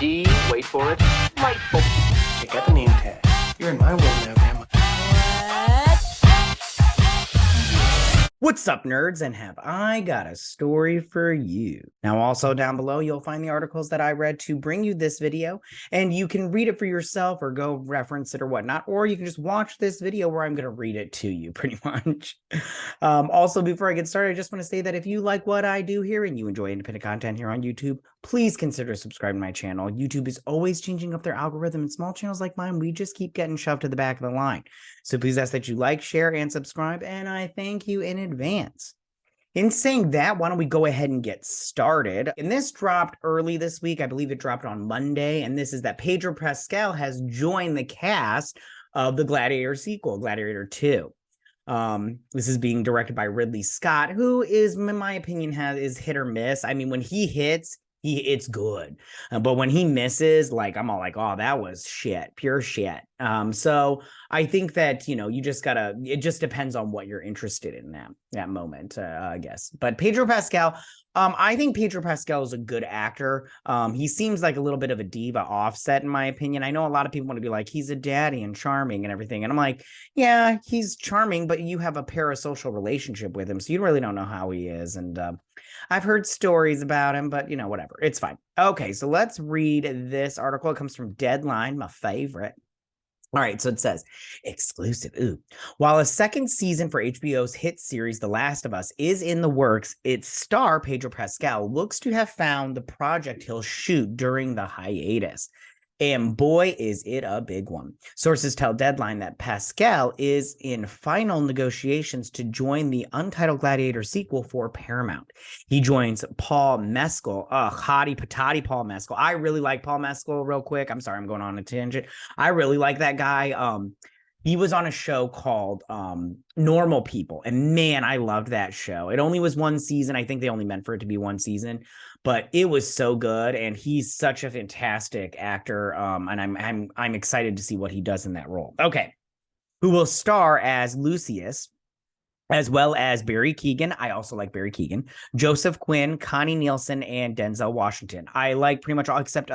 D, wait for it, delightful. Check out the name tag. You're in my world now, Grandma. What's up, nerds, and have I got a story for you. Now, also down below, you'll find the articles that I read to bring you this video, and you can read it for yourself or go reference it or whatnot, or you can just watch this video where I'm going to read it to you, pretty much. Also, before I get started, I just want to say that if you like what I do here and you enjoy independent content here on YouTube, please consider subscribing to my channel. YouTube is always changing up their algorithm, and small channels like mine, we just keep getting shoved to the back of the line. So please ask that you like, share, and subscribe, and I thank you in advance. In saying that, why don't we go ahead and get started? And this dropped early this week. I believe it dropped on Monday, and this is that Pedro Pascal has joined the cast of the Gladiator sequel, Gladiator 2. This is being directed by Ridley Scott, who is, in my opinion, is hit or miss. I mean, when he hits, it's good, but when he misses, like, I'm all like, oh, that was shit, pure shit. So I think that, you know, you just gotta, it just depends on what you're interested in that moment, I guess. But Pedro Pascal, I think Pedro Pascal is a good actor. He seems like a little bit of a diva offset, in my opinion. I know a lot of people want to be like, he's a daddy and charming and everything, and I'm like, yeah, he's charming, but you have a parasocial relationship with him, so you really don't know how he is. And I've heard stories about him, but, you know, whatever. It's fine. Okay, so let's read this article. It comes from Deadline, my favorite. All right, so it says, exclusive. Ooh. While a second season for HBO's hit series The Last of Us is in the works, its star, Pedro Pascal, looks to have found the project he'll shoot during the hiatus. And boy, is it a big one. Sources tell Deadline that Pascal is in final negotiations to join the untitled Gladiator sequel for Paramount. He joins Paul Mescal, hottie patati Paul Mescal. I really like Paul Mescal, real quick. I'm sorry, I'm going on a tangent. I really like that guy. He was on a show called Normal People, and man, I loved that show. It only was one season. I think they only meant for it to be one season, but it was so good, and he's such a fantastic actor. And I'm excited to see what he does in that role. Okay, who will star as Lucius, as well as Barry Keoghan. I also like Barry Keoghan, Joseph Quinn, Connie Nielsen, and Denzel Washington. I like pretty much all except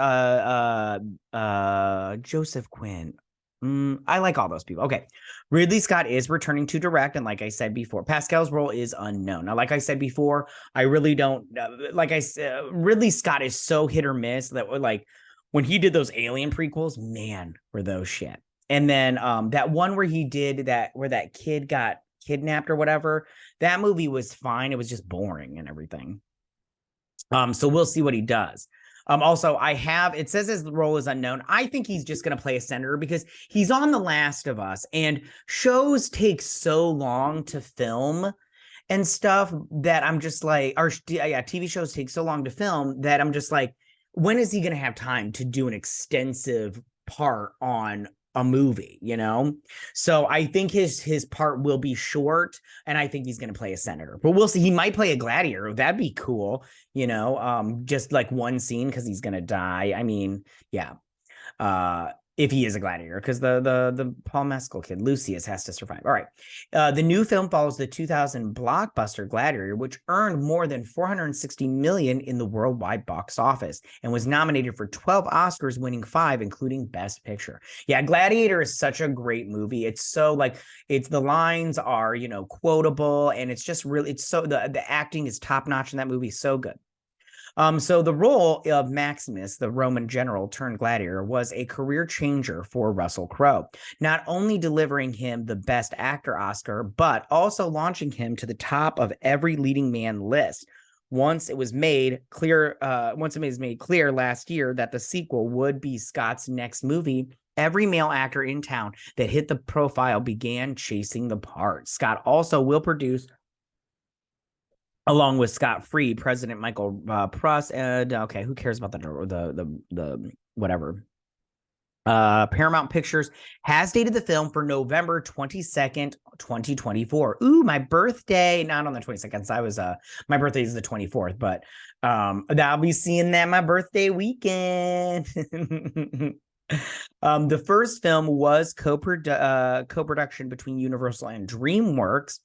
Joseph Quinn. I like all those people. Okay. Ridley Scott is returning to direct, and like I said before, Pascal's role is unknown. Now, like I said before, I really don't like I said, Ridley Scott is so hit or miss that, like, when he did those Alien prequels, man, were those shit. And then that one where he did that, where that kid got kidnapped or whatever, that movie was fine. It was just boring and everything. So we'll see what he does. Also, it says his role is unknown. I think he's just going to play a senator because he's on The Last of Us, and shows take so long to film and stuff that I'm just like, TV shows take so long to film that I'm just like, when is he going to have time to do an extensive part on a movie, you know? So I think his part will be short, and I think he's going to play a senator, but we'll see. He might play a gladiator. That'd be cool, you know, just like one scene because he's going to die. I mean, yeah. If he is a gladiator, because the Paul Mescal kid, Lucius, has to survive. All right. The new film follows the 2000 blockbuster Gladiator, which earned more than $460 million in the worldwide box office and was nominated for 12 Oscars, winning 5, including Best Picture. Yeah, Gladiator is such a great movie. It's so, like, the lines are, you know, quotable, and it's just really, it's so, the acting is top notch in that movie. So good. So the role of Maximus, the Roman general turned gladiator, was a career changer for Russell Crowe, not only delivering him the Best Actor Oscar, but also launching him to the top of every leading man list. Once it was made clear last year that the sequel would be Scott's next movie, every male actor in town that hit the profile began chasing the part. Scott also will produce, along with Scott Free, President Michael Pruss, and okay, who cares about the whatever. Paramount Pictures has dated the film for November 22nd, 2024. Ooh, my birthday, not on the 22nd. So I was my birthday is the 24th, but I'll be seeing that my birthday weekend. The first film was co-production between Universal and DreamWorks.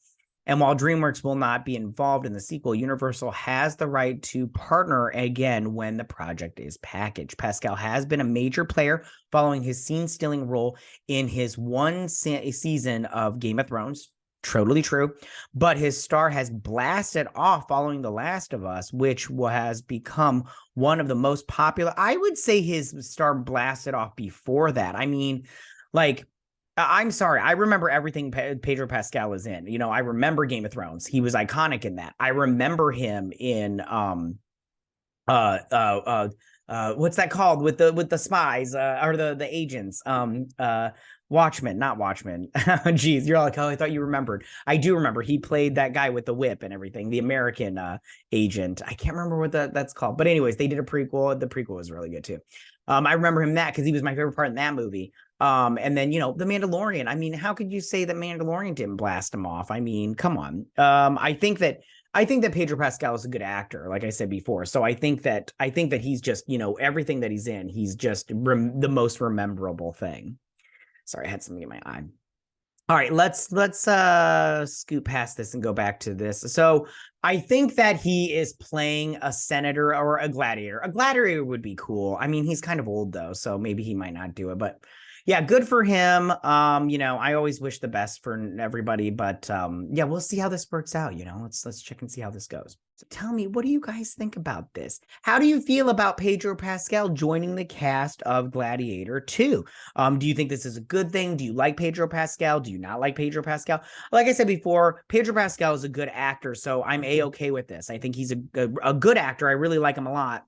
And while DreamWorks will not be involved in the sequel, Universal has the right to partner again when the project is packaged. Pascal has been a major player following his scene-stealing role in his one season of Game of Thrones. Totally true. But his star has blasted off following The Last of Us, which has become one of the most popular. I would say his star blasted off before that. I mean, like, I'm sorry. I remember everything Pedro Pascal is in. You know, I remember Game of Thrones. He was iconic in that. I remember him in what's that called with the spies or the agents? Watchmen, not Watchmen. Geez, you're like, oh, I thought you remembered. I do remember. He played that guy with the whip and everything, the American agent. I can't remember what that's called. But anyways, they did a prequel. The prequel was really good too. I remember him that because he was my favorite part in that movie. And then, you know, The Mandalorian. I mean, how could you say that Mandalorian didn't blast him off? I mean, come on. I think that Pedro Pascal is a good actor, like I said before. So I think that he's just, you know, everything that he's in, he's just the most rememberable thing. Sorry, I had something in my eye. All right, let's scoot past this and go back to this. So I think that he is playing a senator or a gladiator. A gladiator would be cool. I mean, he's kind of old though, so maybe he might not do it, but yeah, good for him. You know, I always wish the best for everybody, but yeah, we'll see how this works out. You know, let's check and see how this goes. So tell me, what do you guys think about this? How do you feel about Pedro Pascal joining the cast of Gladiator 2? Do you think this is a good thing? Do you like Pedro Pascal? Do you not like Pedro Pascal? Like I said before, Pedro Pascal is a good actor, so I'm a-okay with this. I think he's a good actor. I really like him a lot.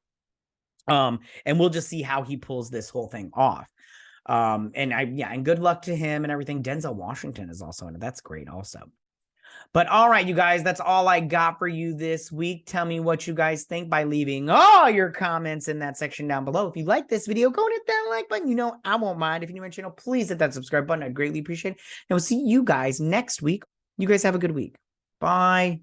And we'll just see how he pulls this whole thing off. And good luck to him and everything. Denzel Washington is also in it. That's great also. But all right, you guys, that's all I got for you this week. Tell me what you guys think by leaving all your comments in that section down below. If you like this video, go and hit that like button. You know, I won't mind. If you're new to my channel, please hit that subscribe button. I'd greatly appreciate it. And we'll see you guys next week. You guys have a good week. Bye.